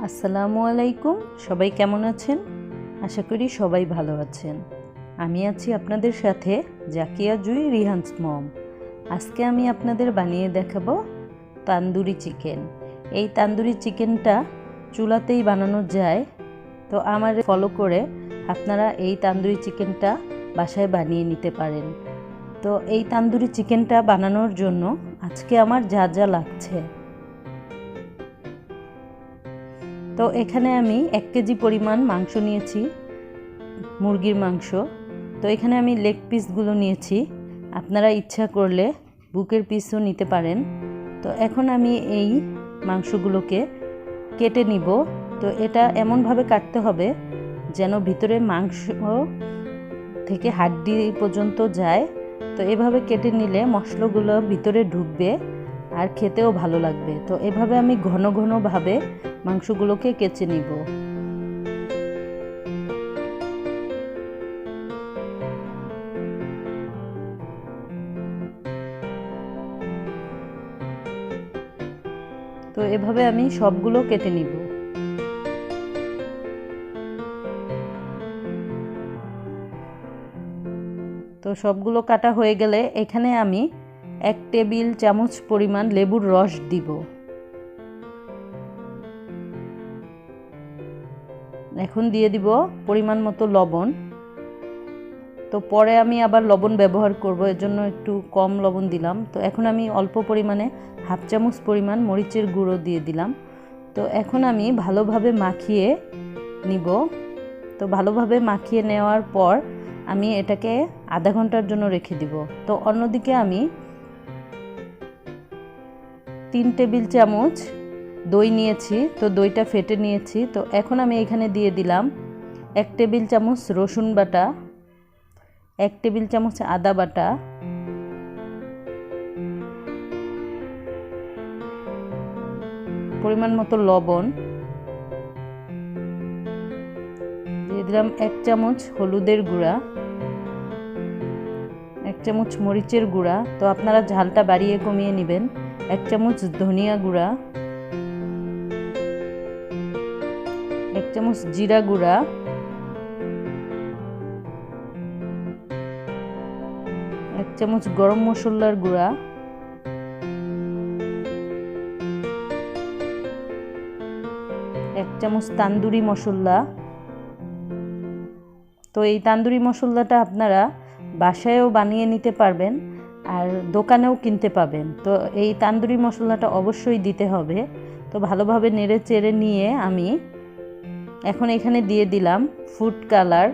আসসালামু আলাইকুম। সবাই কেমন আছেন? আশা করি সবাই ভালো আছেন। আমি আছি আপনাদের সাথে জাকিয়া জুই রিহান্স মম। আজকে আমি আপনাদের বানিয়ে দেখাবো তান্দুরি চিকেন। এই তান্দুরি চিকেনটা চুলাতেই বানানো যায়, তো আমার ফলো করে আপনারা এই তান্দুরি চিকেনটা বাসায় বানিয়ে নিতে পারেন। তো এই তান্দুরি চিকেনটা বানানোর জন্য আজকে আমার যা যা লাগছে, তো এখানে আমি 1 কেজি পরিমাণ মাংস নিয়েছি, মুরগির মাংস। তো এখানে আমি লেগ পিসগুলো নিয়েছি, আপনারা ইচ্ছা করলে বুকের পিসও নিতে পারেন। তো এখন আমি এই মাংসগুলোকে কেটে নিব। তো এটা এমনভাবে কাটতে হবে যেন ভিতরে মাংস থেকে হাড্ডি পর্যন্ত যায়। তো এভাবে কেটে নিলে মশলাগুলো ভিতরে ঢুকবে আর খেতেও ভালো লাগবে। তো এভাবে আমি ঘন ঘনভাবে মাংসগুলোকে কেচে নিব। তো এভাবে আমি সবগুলো কেটে নিব। তো সবগুলো কাটা হয়ে গেলে এখানে আমি 1 টেবিল চামচ পরিমাণ লেবুর রস দিব। এখন দিয়ে দিব পরিমাণ মতো লবণ। তো পরে আমি আবার লবণ ব্যবহার করব, এজন্য একটু কম লবণ দিলাম। তো এখন আমি অল্প পরিমাণে 1/2 চামচ পরিমাণ মরিচের গুঁড়ো দিয়ে দিলাম। তো এখন আমি ভালোভাবে মাখিয়ে নিব। তো ভালোভাবে মাখিয়ে নেওয়ার পর আমি এটাকে আধা ঘন্টার জন্য রেখে দিব। তো অন্যদিকে আমি 3 টেবিল চামচ দই নিয়েছি, তো দইটা ফেটে নিয়েছি। তো এখন আমি এখানে দিয়ে দিলাম 1 টেবিল চামচ রসুন বাটা, 1 টেবিল চামচ আদা বাটা, পরিমাণ মতো লবণ দিয়ে দিলাম, 1 চামচ হলুদের গুঁড়া, 1 চামচ মরিচের গুঁড়া। তো আপনারা ঝালটা বাড়িয়ে কমিয়ে নেবেন। 1 চামচ ধনিয়া গুঁড়া, 1 চামচ জিরা গুঁড়া, 1 চামচ গরম মশলার গুঁড়া, 1 চামচ তান্দুরি মশলা। তো এই তান্দুরি মশলাটা আপনারা বাসায়ও বানিয়ে নিতে পারবেন আর দোকানেও কিনতে পাবেন। তো এই তান্দুরি মশলাটা অবশ্যই দিতে হবে। তো ভালোভাবে নেড়ে চেড়ে নিয়ে আমি এখন এখানে দিয়ে দিলাম ফুড কালার।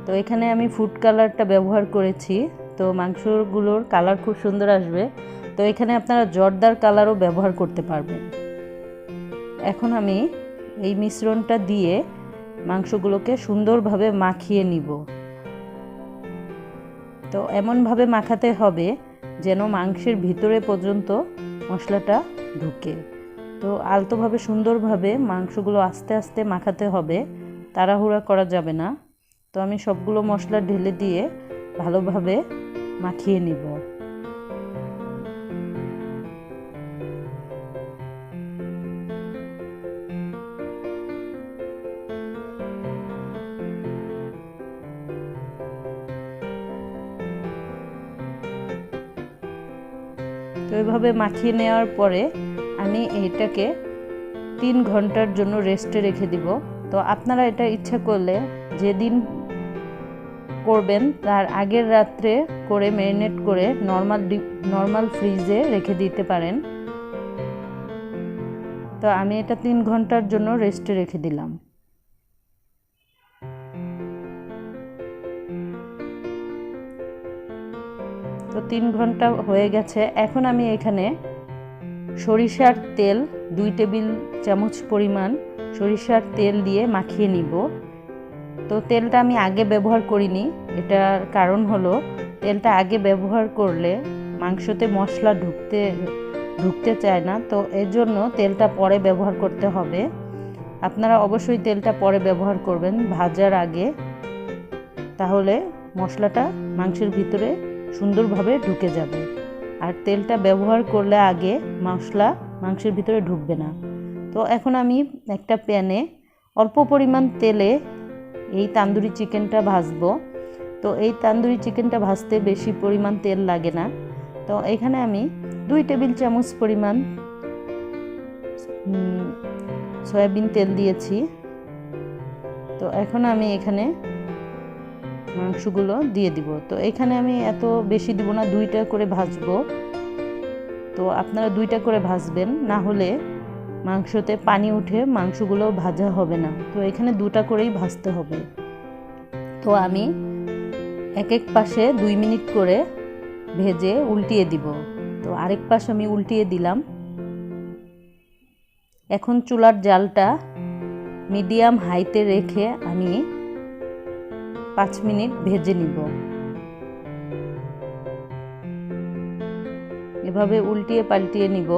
তো এখানে আমি ফুড কালারটা ব্যবহার করেছি। তো মাংসগুলোর কালার খুব সুন্দর আসবে। তো এখানে আপনারা জর্দার কালারও ব্যবহার করতে পারবেন। এখন আমি এই মিশ্রণটা দিয়ে মাংসগুলোকে সুন্দরভাবে মাখিয়ে নিব। তো এমনভাবে মাখাতে হবে যেন মাংসের ভিতরে পর্যন্ত মশলাটা ঢুকে। তো আলতোভাবে সুন্দরভাবে মাংসগুলো আস্তে আস্তে মাখাতে হবে, তাড়াহুড়া করা যাবে না। তো আমি সবগুলো মশলা ঢেলে দিয়ে ভালোভাবে মাখিয়ে নিব। তো এভাবে মাখিয়ে নেওয়ার পরে আমি এটাকে 3 ঘন্টার জন্য রেস্টে রেখে দিব। তো আপনারা এটা ইচ্ছা করলে যেদিন করবেন তার আগের রাত্রে করে ম্যারিনেট করে নর্মাল ফ্রিজে রেখে দিতে পারেন। তো আমি এটা 3 ঘন্টার জন্য রেস্টে রেখে দিলাম। তো 3 ঘন্টা হয়ে গেছে। এখন আমি এখানে সরিষার তেল 2 টেবিল চামচ পরিমাণ সরিষার তেল দিয়ে মাখিয়ে নিব। তো তেলটা আমি আগে ব্যবহার করিনি, এটার কারণ হলো তেলটা আগে ব্যবহার করলে মাংসতে মশলা ঢুকতে চায় না। তো এর জন্য তেলটা পরে ব্যবহার করতে হবে। আপনারা অবশ্যই তেলটা পরে ব্যবহার করবেন ভাজার আগে, তাহলে মশলাটা মাংসের ভিতরে সুন্দরভাবে ঢুকে যাবে। আর তেলটা ব্যবহার করলে আগে মশলা মাংসের ভিতরে ঢুকবে না। তো এখন আমি একটা প্যানে অল্প পরিমাণ তেলে এই তান্দুরি চিকেনটা ভাজবো। তো এই তান্দুরি চিকেনটা ভাজতে বেশি পরিমাণ তেল লাগে না। তো এখানে আমি 2 টেবিল চামচ পরিমাণ সয়াবিন তেল দিয়েছি। তো এখন আমি এখানে মাংসগুলো দিয়ে দিব। তো এখানে আমি এত বেশি দিব না, 2টা করে ভাজবো। তো আপনারা 2টা করে ভাজবেন, না হলে মাংসতে পানি উঠে মাংসগুলো ভাজা হবে না। তো এখানে 2টা করেই ভাজতে হবে। তো আমি এক এক পাশে 2 মিনিট করে ভেজে উল্টিয়ে দিব। তো আরেক পাশ আমি উল্টিয়ে দিলাম। এখন চুলার জালটা মিডিয়াম হাইতে রেখে আমি 5 মিনিট ভেজে নিব। এভাবে উল্টিয়ে পাল্টিয়ে নিব।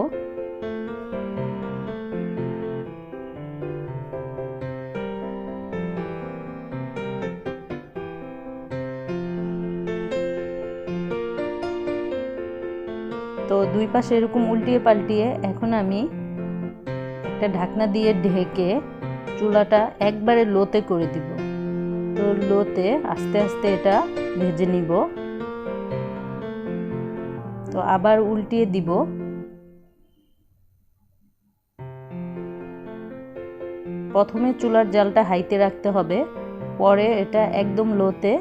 তো 2 পাশে এরকম উল্টিয়ে পাল্টিয়ে এখন আমি একটা ঢাকনা দিয়ে ঢেকে চুলাটা একবারে লোতে করে দিব। তো লোতে আস্তে আস্তে এটা ভেজে নিব। তো আবার উল্টিয়ে দিব। প্রথমে চুলার জালটা হাইতে রাখতে হবে, পরে এটা একদম লোতে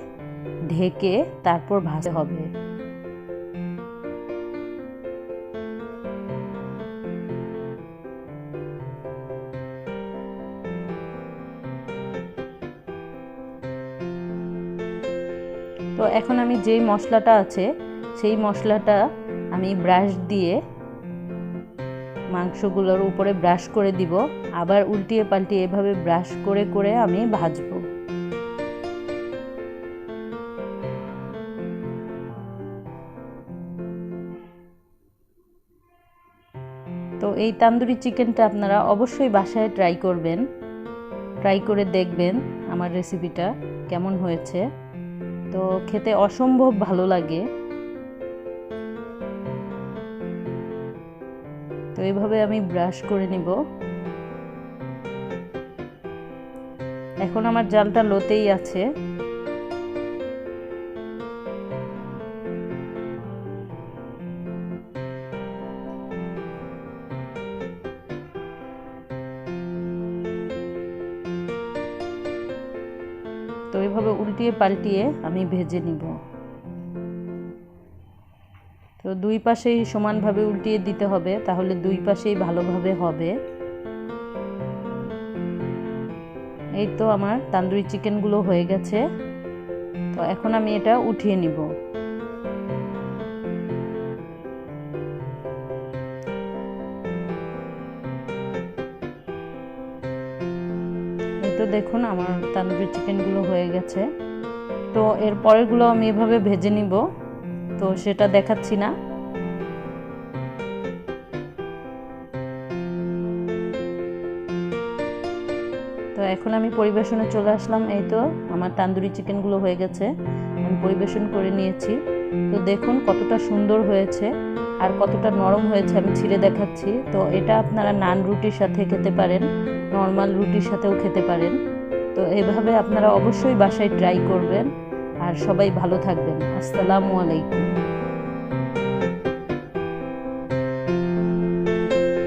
ঢেকে তারপর ভাজতে হবে। তো এখন আমি যেই মশলাটা আছে সেই মশলাটা আমি ব্রাশ দিয়ে মাংসগুলোর উপরে ব্রাশ করে দিব। আবার উল্টিয়ে পাল্টিয়ে এভাবে ব্রাশ করে করে আমি ভাজবো। তো এই তান্দুরি চিকেনটা আপনারা অবশ্যই বাসায় ট্রাই করবেন, ট্রাই করে দেখবেন আমার রেসিপিটা কেমন হয়েছে। তো খেতে অসম্ভব ভালো লাগে। তো এইভাবে আমি ব্রাশ করে নিব। এখন আমার জালটা লোতেই আছে। তো এইভাবে উল্টিয়ে পাল্টিয়ে আমি ভেজে নিব। তো 2 পাশেই সমানভাবে উল্টিয়ে দিতে হবে, তাহলে 2 পাশেই ভালোভাবে হবে। এই তো আমার তান্দুরি চিকেনগুলো হয়ে গেছে। তো এখন আমি এটা উঠিয়ে নিব। এই তো দেখুন আমার তান্দুরি চিকেনগুলো হয়ে গেছে। তো এর পরেরগুলো আমি এভাবে ভেজে নিব, তো সেটা দেখাচ্ছি না। তো এখন আমি পরিবেশনে চলে আসলাম। এই তো আমার তান্দুরি চিকেনগুলো হয়ে গেছে, আমি পরিবেশন করে নিয়েছি। তো দেখুন কতটা সুন্দর হয়েছে আর কতটা নরম হয়েছে, আমি ছিঁড়ে দেখাচ্ছি। তো এটা আপনারা নান রুটির সাথে খেতে পারেন, নর্মাল রুটির সাথেও খেতে পারেন। তো এভাবে আপনারা অবশ্যই বাসায় ট্রাই করবেন। আর সবাই ভালো থাকবেন। আসসালামু আলাইকুম।